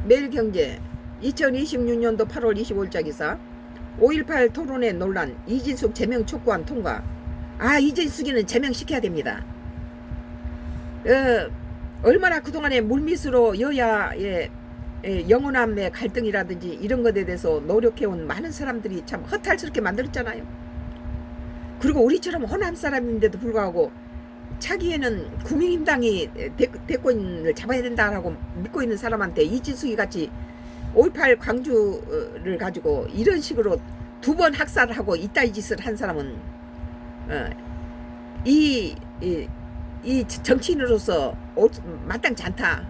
매일경제 2026년도 8월 25일자 기사 5.18 토론회 논란 이진숙 제명 촉구안 통과. 이진숙이는 제명시켜야 됩니다. 얼마나 그동안에 물밑으로 여야의 영호남의 갈등이라든지 이런 것에 대해서 노력해온 많은 사람들이 참 허탈스럽게 만들었잖아요. 그리고 우리처럼 호남 사람인데도 불구하고 차기에는 국민힘당이 대권을 잡아야 된다라고 믿고 있는 사람한테 이진숙이 같이 5.18 광주를 가지고 이런 식으로 두 번 학살을 하고 이따위 짓을 한 사람은 이 정치인으로서 마땅치 않다.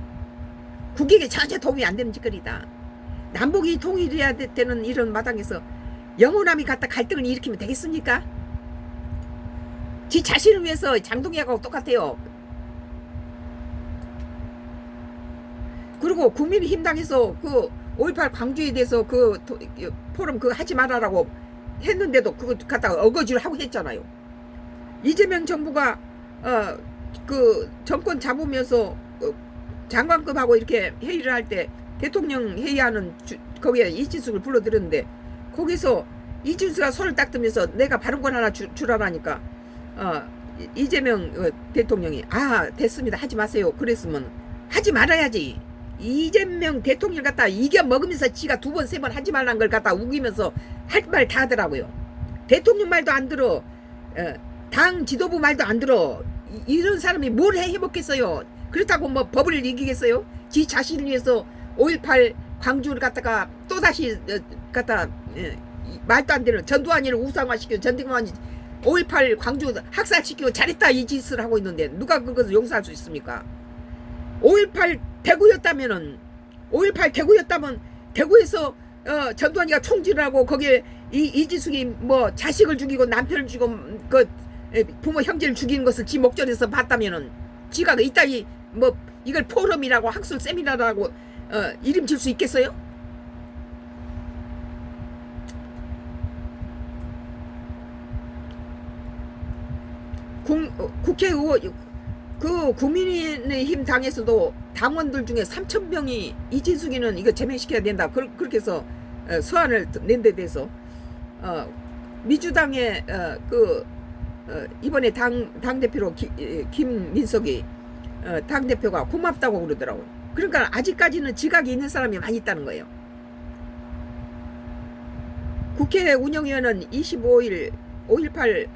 국익에 전혀 도움이 안 되는 짓거리다. 남북이 통일해야 되는 이런 마당에서 영호남이 갖다 갈등을 일으키면 되겠습니까? 지 자신을 위해서 장동혁하고 똑같아요. 그리고 국민힘당에서 그 5.18 광주에 대해서 그 포럼 그거 하지 말아라고 했는데도 그거 갖다가 어거지를 하고 했잖아요. 이재명 정부가 그 정권 잡으면서 장관급하고 이렇게 회의를 할 때 대통령 회의하는 거기에 이진숙을 불러들였는데 거기서 이진숙가 손을 딱 들면서 내가 발언권 하나 주라라니까 이재명 대통령이 됐습니다 하지 마세요. 그랬으면 하지 말아야지. 이재명 대통령 갖다 이겨 먹으면서 지가 두 번 세 번 하지 말란 걸 갖다 우기면서 할 말 다 하더라고요. 대통령 말도 안 들어. 당 지도부 말도 안 들어. 이런 사람이 뭘 해먹겠어요. 그렇다고 뭐 법을 이기겠어요? 지 자신을 위해서 5.18 광주를 갖다가 또다시 갖다 말도 안 되는 전두환이를 우상화시키고 전두환이 5.18 광주 학살시키고 잘했다 이 짓을 하고 있는데 누가 그것을 용서할 수 있습니까? 5.18 대구였다면 대구에서 전두환이가 총질을 하고 거기에 이진숙이 뭐 자식을 죽이고 남편을 죽이고 그 부모 형제를 죽이는 것을 지 목전에서 봤다면은 지가 이따위 뭐 이걸 포럼이라고 학술 세미나라고 이름 질 수 있겠어요? 국회의원 그 국민의힘 당에서도 당원들 중에 3,000명이 이진숙이는 이거 제명시켜야 된다. 그렇게 해서 서한을 낸 데 대해서 민주당의 이번에 당대표로 김민석이 당대표가 고맙다고 그러더라고요. 그러니까 아직까지는 지각이 있는 사람이 많이 있다는 거예요. 국회 운영위원회는 25일 5.18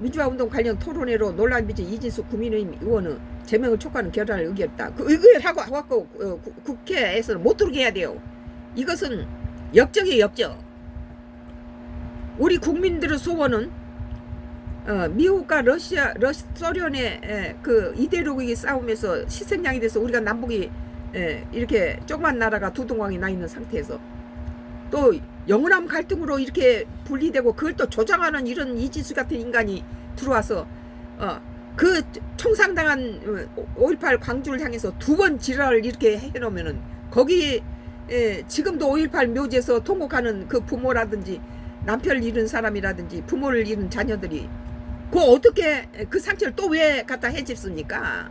민주화운동 관련 토론회로 논란 빚은 이진숙 국민의힘 의원의 제명을 촉구하는 결단을 의결했다. 그 의결을 하고 국회에서는 못 들어오게 해야 돼요. 이것은 역적이에요, 역적. 우리 국민들의 소원은 미국과 소련의 그 이데올로기 싸움에서 희생양이 돼서 우리가 남북이 이렇게 조그만 나라가 두 동강이 나 있는 상태에서 또 영원한 갈등으로 이렇게 분리되고 그걸 또 조장하는 이런 이진수 같은 인간이 들어와서 그 총상당한 5.18 광주를 향해서 두 번 지랄을 이렇게 해놓으면은 거기 지금도 5.18 묘지에서 통곡하는 그 부모라든지 남편을 잃은 사람이라든지 부모를 잃은 자녀들이 그 어떻게 그 상처를 또 왜 갖다 해집습니까?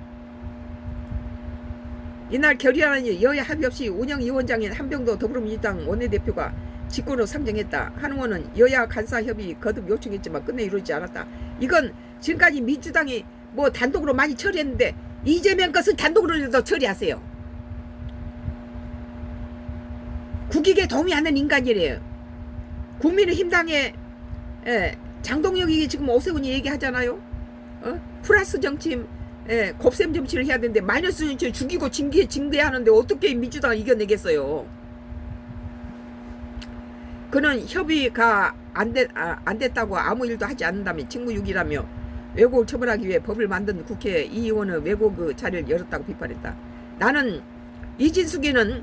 이날 결의하는 여야 합의 없이 운영위원장인 한병도 더불어민주당 원내대표가 직권으로 상정했다. 한 의원은 여야 간사협의 거듭 요청했지만 끝내 이루어지지 않았다. 이건 지금까지 민주당이 뭐 단독으로 많이 처리했는데 이재명 것은 단독으로라도 처리하세요. 국익에 도움이 안 되는 인간이래요. 국민의힘당에 장동혁이 지금 오세훈이 얘기하잖아요. 플러스 정치, 곱셈 정치를 해야 되는데 마이너스 정치를 죽이고 징계하는데 어떻게 민주당을 이겨내겠어요. 그는 협의가 안 됐다고 아무 일도 하지 않는다며 직무유기라며 왜곡을 처벌하기 위해 법을 만든 국회 이 의원은 왜곡 자리를 열었다고 비판했다. 나는 이진숙이는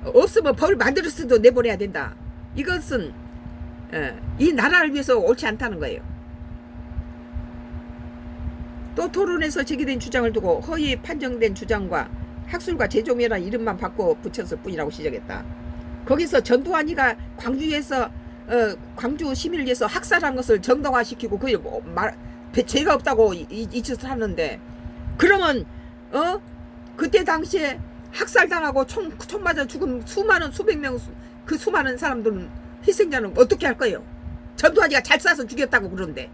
없으면 법을 만들었어도 내보내야 된다. 이것은 이 나라를 위해서 옳지 않다는 거예요. 또 토론에서 제기된 주장을 두고 허위 판정된 주장과 학술과 재조매란 이름만 바꿔 붙였을 뿐이라고 지적했다. 거기서 전두환이가 광주에서 광주 시민을 위해서 학살한 것을 정당화시키고 그게 죄가 없다고 이 짓을 하는데 그러면 그때 당시에 학살당하고 총 맞아 죽은 수많은 수백 명 그 수많은 사람들은 희생자는 어떻게 할 거예요? 전두환이가 잘 쏴서 죽였다고 그러는데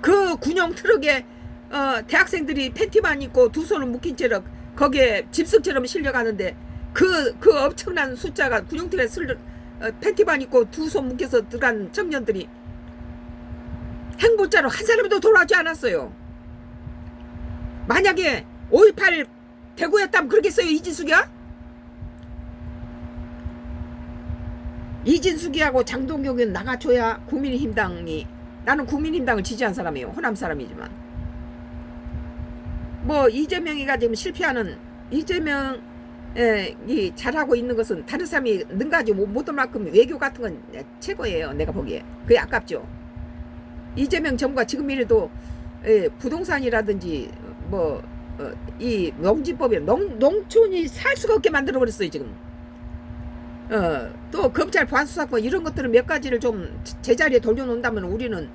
그 군용 트럭에 대학생들이 팬티만 입고 두 손을 묶인 채로 거기에 집승처럼 실려가는데 그 엄청난 숫자가 군용 트럭에 팬티만 입고 두 손 묶여서 들어간 청년들이 행보자로 한 사람도 돌아오지 않았어요. 만약에 5.18 대구였다면 그러겠어요? 이진숙이야? 이진숙이하고 장동경은 나가줘야 국민의힘당이, 나는 국민의힘당을 지지한 사람이에요. 호남 사람이지만 뭐 이재명이가 지금 실패하는, 이재명이 잘하고 있는 것은 다른 사람이 능가지고 못할 만큼 외교 같은 건 최고예요. 내가 보기에 그게 아깝죠. 이재명 정부가 지금이라도 부동산이라든지 뭐 이 농지법에 농촌이 살 수가 없게 만들어 버렸어요 지금. 또 검찰 보안수사권 이런 것들은 몇 가지를 좀 제자리에 돌려놓는다면 우리는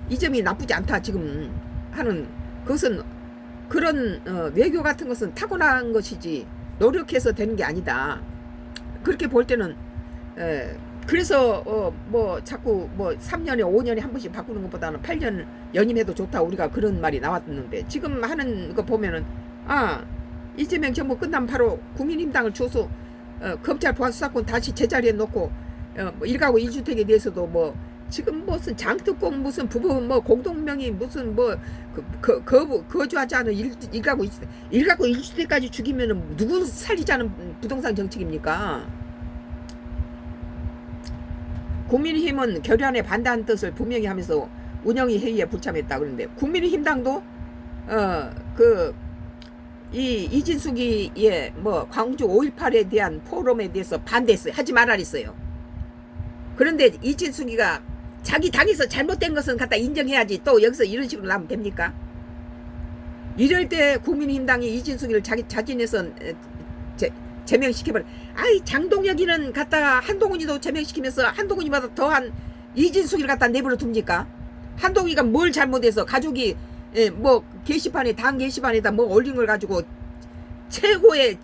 이 점이 나쁘지 않다 지금 하는 그것은. 그런 외교 같은 것은 타고난 것이지 노력해서 되는 게 아니다. 그렇게 볼 때는 그래서 뭐 자꾸 뭐 3년에 5년에 한 번씩 바꾸는 것보다는 8년 연임해도 좋다 우리가 그런 말이 나왔는데 지금 하는 거 보면은 이재명 정부 끝나면 바로 국민힘당을 줘서 검찰 보안수사권 다시 제자리에 놓고 뭐 1가구 1주택에 대해서도 뭐 지금 무슨 장특공 무슨 부부 뭐 공동명의 무슨 뭐 거주하지 않은 1가구 1주택까지 죽이면은 누구 살리자는 부동산 정책입니까? 국민의힘은 결연에 반대한 뜻을 분명히 하면서 운영위 회의에 불참했다 그러는데 국민의힘당도 이진숙이의 뭐 광주 5.18에 대한 포럼에 대해서 반대했어요. 하지 말라 했어요. 그런데 이진숙이가 자기 당에서 잘못된 것은 갖다 인정해야지 또 여기서 이런 식으로 나오면 됩니까? 이럴 때 국민의힘당이 이진숙이를 자기 자진해서 제명시켜버려. 아이 장동혁이는 갖다가 한동훈이도 제명시키면서 한동훈이보다 더한 이진숙이를 갖다 내버려 둡니까? 한동훈이가 뭘 잘못해서 가족이 뭐 게시판에 당 게시판에다 뭐 올린 걸 가지고 최고의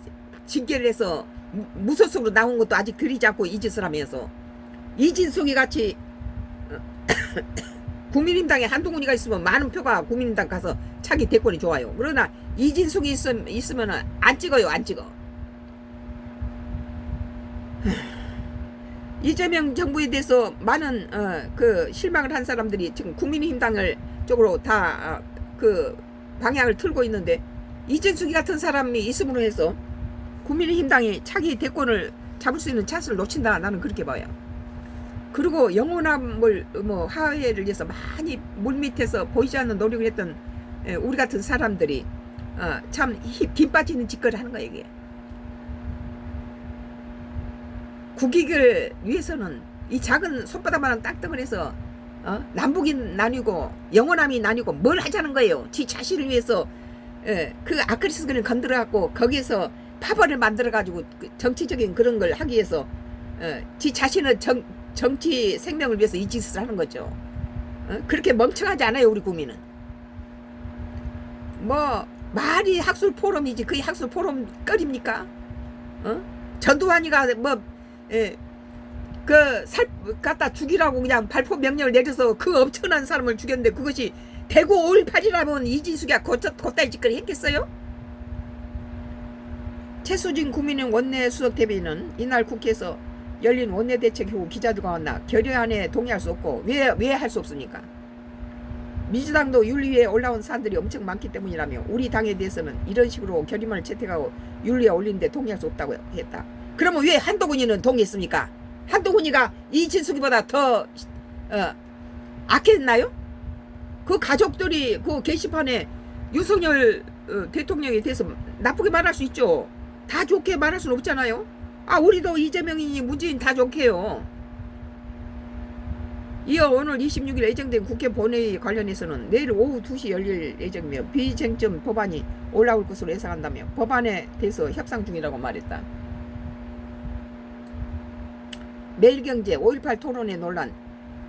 징계를 해서 무소속으로 나온 것도 아직 들이지 않고 이 짓을 하면서 이진숙이 같이 국민힘당에 한동훈이가 있으면 많은 표가 국민힘당 가서 차기 대권이 좋아요. 그러나 이진숙이 있으면은 안 찍어요. 안 찍어. 이재명 정부에 대해서 많은 그 실망을 한 사람들이 지금 국민의힘당을 쪽으로 다 그 방향을 틀고 있는데 이진숙이 같은 사람이 있음으로 해서 국민의힘당이 차기 대권을 잡을 수 있는 찬스를 놓친다. 나는 그렇게 봐요. 그리고 영원함을 뭐 화해를 위해서 많이 물밑에서 보이지 않는 노력을 했던 우리 같은 사람들이 참 힘 빠지는 짓거리 하는 거예요. 이게. 국익을 위해서는 이 작은 손바닥만한 땅덩어리에서 남북이 나뉘고 영원함이 나뉘고 뭘 하자는 거예요. 지 자신을 위해서 그 아크리스건을 건드려갖고 거기에서 파벌을 만들어가지고 정치적인 그런 걸 하기 위해서 지 자신의 정치 생명을 위해서 이 짓을 하는 거죠. 그렇게 멍청하지 않아요. 우리 국민은. 뭐 말이 학술 포럼이지 그게 학술 포럼 거리입니까? 전두환이가 뭐 살 갖다 죽이라고 그냥 발포 명령을 내려서 그 엄청난 사람을 죽였는데 그것이 대구 5.18이라면 이진숙이가 곧다이 짓거리 했겠어요? 최수진 국민의힘 원내 수석 대변인은 이날 국회에서 열린 원내대책 후 기자들과 만나 결의안에 동의할 수 없고 왜 할 수 없습니까? 민주당도 윤리위에 올라온 사안들이 엄청 많기 때문이라며 우리 당에 대해서는 이런 식으로 결의안을 채택하고 윤리위에 올리는데 동의할 수 없다고 했다. 그러면 왜 한동훈이는 동의했습니까? 한동훈이가 이진숙이보다 더 악했나요? 그 가족들이 그 게시판에 윤석열 대통령에 대해서 나쁘게 말할 수 있죠. 다 좋게 말할 수는 없잖아요. 우리도 이재명이니 문재인 다 좋게요. 이어 오늘 26일 예정된 국회 본회의 관련해서는 내일 오후 2시 열릴 예정이며 비쟁점 법안이 올라올 것으로 예상한다며 법안에 대해서 협상 중이라고 말했다. 매일경제 5.18 토론회 논란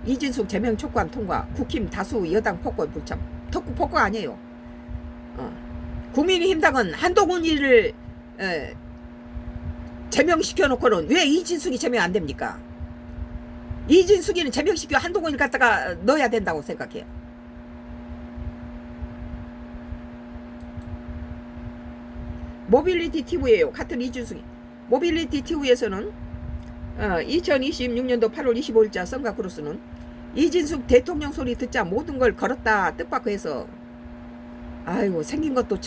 이진숙 제명 촉구안 통과 국힘 다수 여당 폭거에 불참. 폭거 아니에요. 국민의힘당은 한동훈이를 제명시켜 놓고는 왜 이진숙이 제명 안 됩니까? 이진숙이는 제명시켜 한동훈을 갖다가 넣어야 된다고 생각해요. 모빌리티 TV예요. 같은 이진숙이. 모빌리티 TV에서는 2026년도 8월 25일자 썬가 크루스는 이진숙 대통령 소리 듣자 모든 걸 걸었다 뜻밖해서 아이고 생긴 것도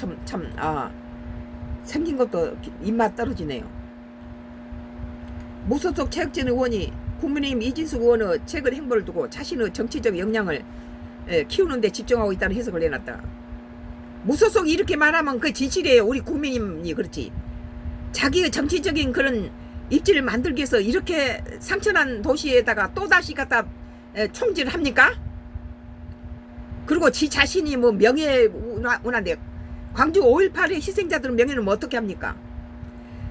생긴 것도 입맛 떨어지네요. 무소속 체육진 의원이 국민의힘 이진숙 의원의 최근 행보를 두고 자신의 정치적 역량을 키우는 데 집중하고 있다는 해석을 내놨다. 무소속 이렇게 말하면 그 진실이에요. 우리 국민님이 그렇지. 자기의 정치적인 그런 입지를 만들기 위해서 이렇게 상처난 도시에다가 또다시 갖다 총질을 합니까? 그리고 지 자신이 뭐 명예운한데 광주 5.18의 희생자들의 명예는 뭐 어떻게 합니까?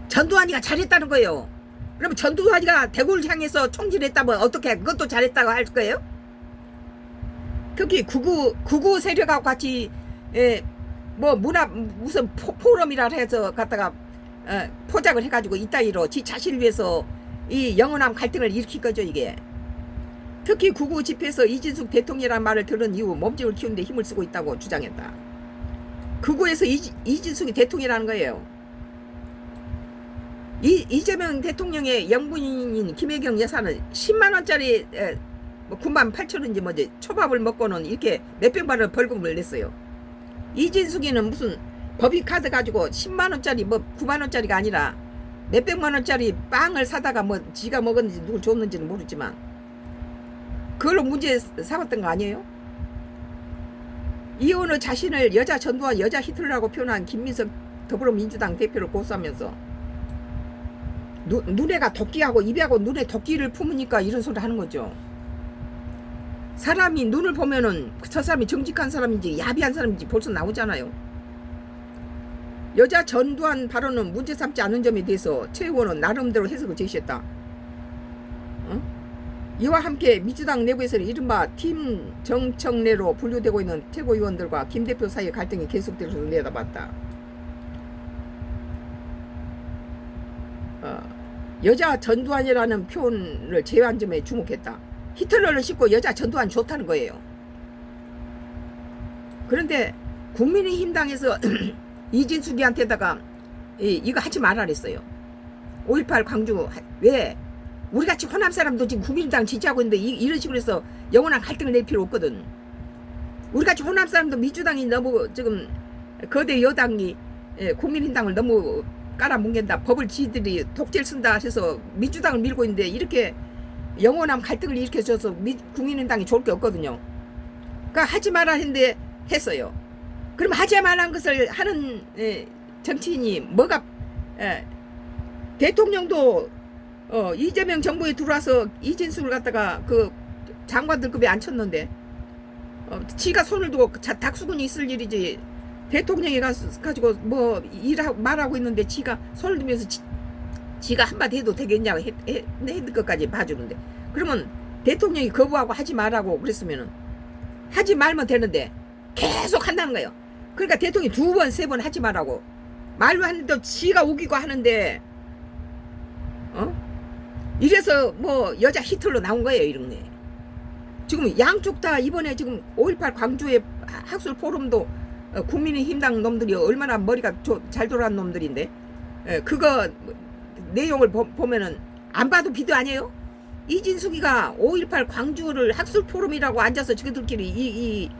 전두환이가 잘했다는 거예요. 그러면 전두환이가 대구를 향해서 총질했다면 어떻게 그것도 잘했다고 할 거예요? 특히 구구 세력하고 같이 뭐 무슨 포럼이라 해서 갖다가 포장을 해가지고 이따위로 지 자신을 위해서 이 영원한 갈등을 일으킬 거죠 이게. 특히 구구 집회에서 이진숙 대통령이라는 말을 들은 이후 몸집을 키우는데 힘을 쓰고 있다고 주장했다. 구구에서 이진숙이 대통령이라는 거예요. 이재명 대통령의 영부인인 김혜경 여사는 10만원짜리 98,000원인지 뭐지 초밥을 먹고는 이렇게 몇백만원 벌금을 냈어요. 이진숙이는 무슨 법인카드 가지고 10만원짜리 뭐 9만원짜리가 아니라 몇백만원짜리 빵을 사다가 뭐 지가 먹었는지 누굴 줬는지는 모르지만 그걸로 문제 삼았던 거 아니에요? 이혼의 자신을 여자 전두환 여자 히틀러라고 표현한 김민석 더불어민주당 대표를 고소하면서 눈에가 도끼하고 입에하고 눈에 도끼를 품으니까 이런 소리 하는 거죠. 사람이 눈을 보면은 저 사람이 정직한 사람인지 야비한 사람인지 벌써 나오잖아요. 여자 전두환 발언은 문제 삼지 않은 점에 대해서 최 의원은 나름대로 해석을 제시했다. 이와 함께 민주당 내부에서는 이른바 팀 정청래로 분류되고 있는 최고위원들과 김 대표 사이의 갈등이 계속될 것으로 내다봤다. 여자 전두환이라는 표현을 제외한 점에 주목했다. 히틀러를 싣고 여자 전두환 좋다는 거예요. 그런데 국민의힘당에서 이진숙이한테다가 이거 하지 말라 그랬어요. 5.18 광주 왜? 우리같이 호남 사람도 지금 국민의당 지지하고 있는데 이런 식으로 해서 영원한 갈등을 낼 필요 없거든. 우리같이 호남 사람도 민주당이 너무 지금 거대 여당이 국민의당을 너무 깔아뭉갠다. 법을 지들이 독재를 쓴다 해서 민주당을 밀고 있는데 이렇게 영원한 갈등을 일으켜줘서 국민의당이 좋을 게 없거든요. 그러니까 하지 말라 했는데 했어요. 그럼 하지 말란 것을 하는 정치인이 뭐가 대통령도 이재명 정부에 들어와서 이진숙을 갖다가 그 장관들급에 앉혔는데 지가 손을 두고 닥수군이 있을 일이지 대통령이 가지고 뭐 말하고 있는데 지가 손을 두면서 지가 한마디 해도 되겠냐고 했는 것까지 봐주는데 그러면 대통령이 거부하고 하지 말라고 그랬으면은 하지 말면 되는데 계속 한다는 거예요. 그러니까 대통령이 2번, 3번 하지 말라고 말로 하는데 지가 우기고 하는데 이래서 뭐 여자 히틀러 나온 거예요. 이런 게 지금 양쪽 다 이번에 지금 5.18 광주의 학술 포럼도 국민의힘당 놈들이 얼마나 머리가 잘 돌아간 놈들인데 그거 내용을 보면은 안 봐도 비도 아니에요? 이진숙이가 5.18 광주를 학술 포럼이라고 앉아서 저희들끼리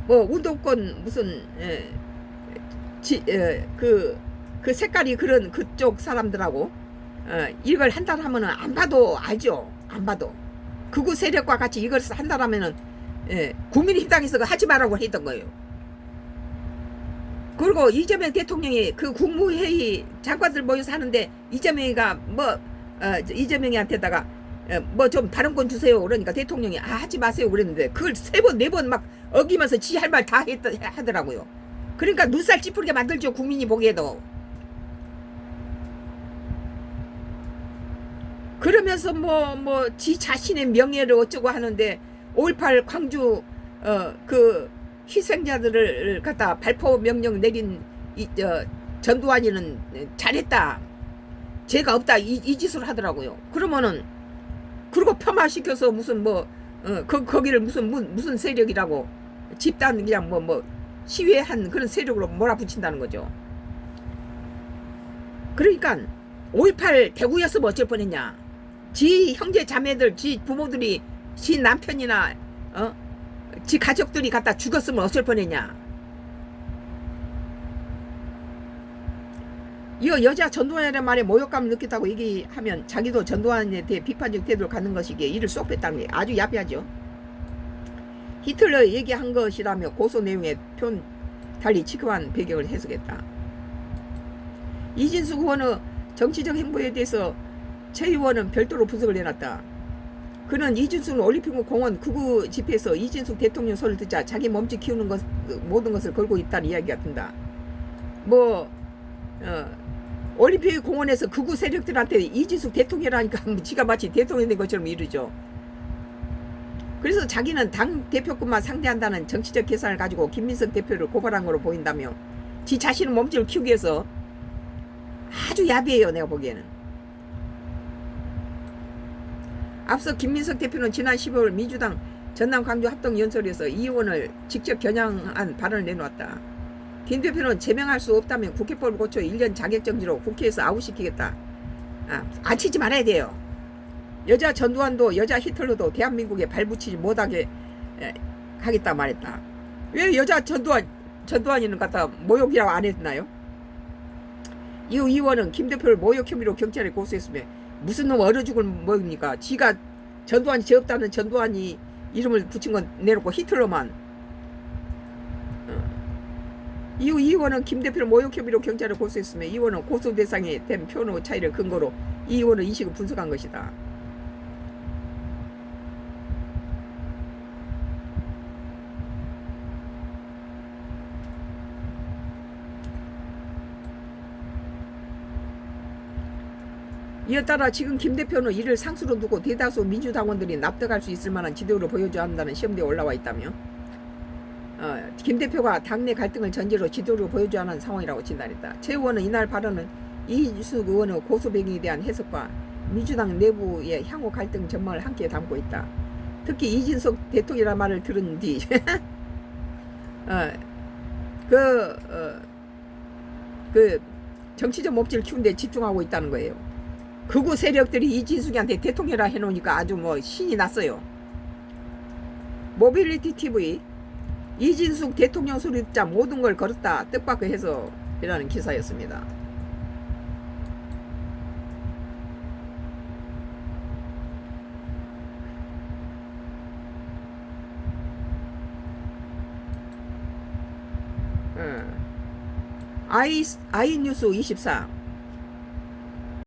뭐 운동권 무슨 그 색깔이 그런 그쪽 사람들하고 이걸 한다 하면은 안 봐도 알죠. 안 봐도 극우 세력과 같이 이걸 한다 하면은 국민의힘당에서 하지 말라고 했던 거예요. 그리고 이재명 대통령이 그 국무회의 장관들 모여서 하는데 이재명이가 이재명이한테다가 뭐 좀 발언권 주세요. 그러니까 대통령이 하지 마세요 그랬는데 그걸 3번 4번 막 어기면서 지 할 말 다 하더라고요. 그러니까 눈살 찌푸리게 만들죠. 국민이 보기에도. 그러면서 지 자신의 명예를 어쩌고 하는데 5.18 광주 희생자들을 갖다 발포 명령 내린 전두환이는 잘했다. 죄가 없다. 이 짓을 하더라고요. 그러면은 그리고 폄하시켜서 무슨 거기를 무슨 세력이라고 집단 그냥 시위한 그런 세력으로 몰아붙인다는 거죠. 그러니까 5.18 대구였으면 어쩔 뻔했냐. 지 형제 자매들, 지 부모들이, 지 남편이나 지 가족들이 갖다 죽었으면 어쩔 뻔했냐. 이 여자 전두환이라는 말에 모욕감을 느꼈다고 얘기하면 자기도 전두환에 대해 비판적 태도를 갖는 것이기에 이를 쏙 뺐다는 게 아주 야비하죠. 히틀러 얘기한 것이라며 고소 내용에 편 달리 지켜한 배경을 해석했다. 이진숙 의원의 정치적 행보에 대해서 최 의원은 별도로 분석을 내놨다. 그는 이진숙은 올림픽 공원 극우 집회에서 이진숙 대통령 소리를 듣자 자기 몸집 키우는 것 모든 것을 걸고 있다는 이야기가 든다. 올림픽 공원에서 극우 세력들한테 이진숙 대통령이라니까 지가 마치 대통령 된 것처럼 이르죠. 그래서 자기는 당 대표급만 상대한다는 정치적 계산을 가지고 김민석 대표를 고발한 것으로 보인다며 지 자신의 몸집을 키우기 위해서 아주 야비해요. 내가 보기에는. 앞서 김민석 대표는 지난 15일 민주당 전남 광주 합동연설에서 이 의원을 직접 겨냥한 발언을 내놓았다. 김 대표는 제명할 수 없다면 국회법을 고쳐 1년 자격정지로 국회에서 아웃시키겠다. 아치지 말아야 돼요. 여자 전두환도 여자 히틀러도 대한민국에 발붙이지 못하게 하겠다 말했다. 왜 여자 전두환이는 갖다 모욕이라고 안 했나요? 이 의원은 김 대표를 모욕 혐의로 경찰에 고소했으며 무슨 놈 얼어 죽을 모입니까? 지가 전두환이 죄 없다는 전두환이 이름을 붙인 건 내놓고 히틀러만. 이 의원은 김 대표를 모욕 혐의로 경찰에 고소했으며 이 의원은 고소 대상이 된 표현의 차이를 근거로 이 의원은 인식을 분석한 것이다. 이에 따라 지금 김 대표는 이를 상수로 두고 대다수 민주당원들이 납득할 수 있을 만한 지도를 보여줘야 한다는 시험대에 올라와 있다며 김 대표가 당내 갈등을 전제로 지도를 보여줘야 하는 상황이라고 진단했다. 최 의원은 이날 발언은 이준석 의원의 고소 배경에 대한 해석과 민주당 내부의 향후 갈등 전망을 함께 담고 있다. 특히 이준석 대통령이라는 말을 들은 뒤 정치적 몸집을 키우는 데 집중하고 있다는 거예요. 극우 세력들이 이진숙이한테 대통령이라 해놓으니까 아주 신이 났어요. 모빌리티 TV 이진숙 대통령 소리 듣자 모든 걸 걸었다. 뜻밖의 해석이라는 기사였습니다. 아이뉴스 24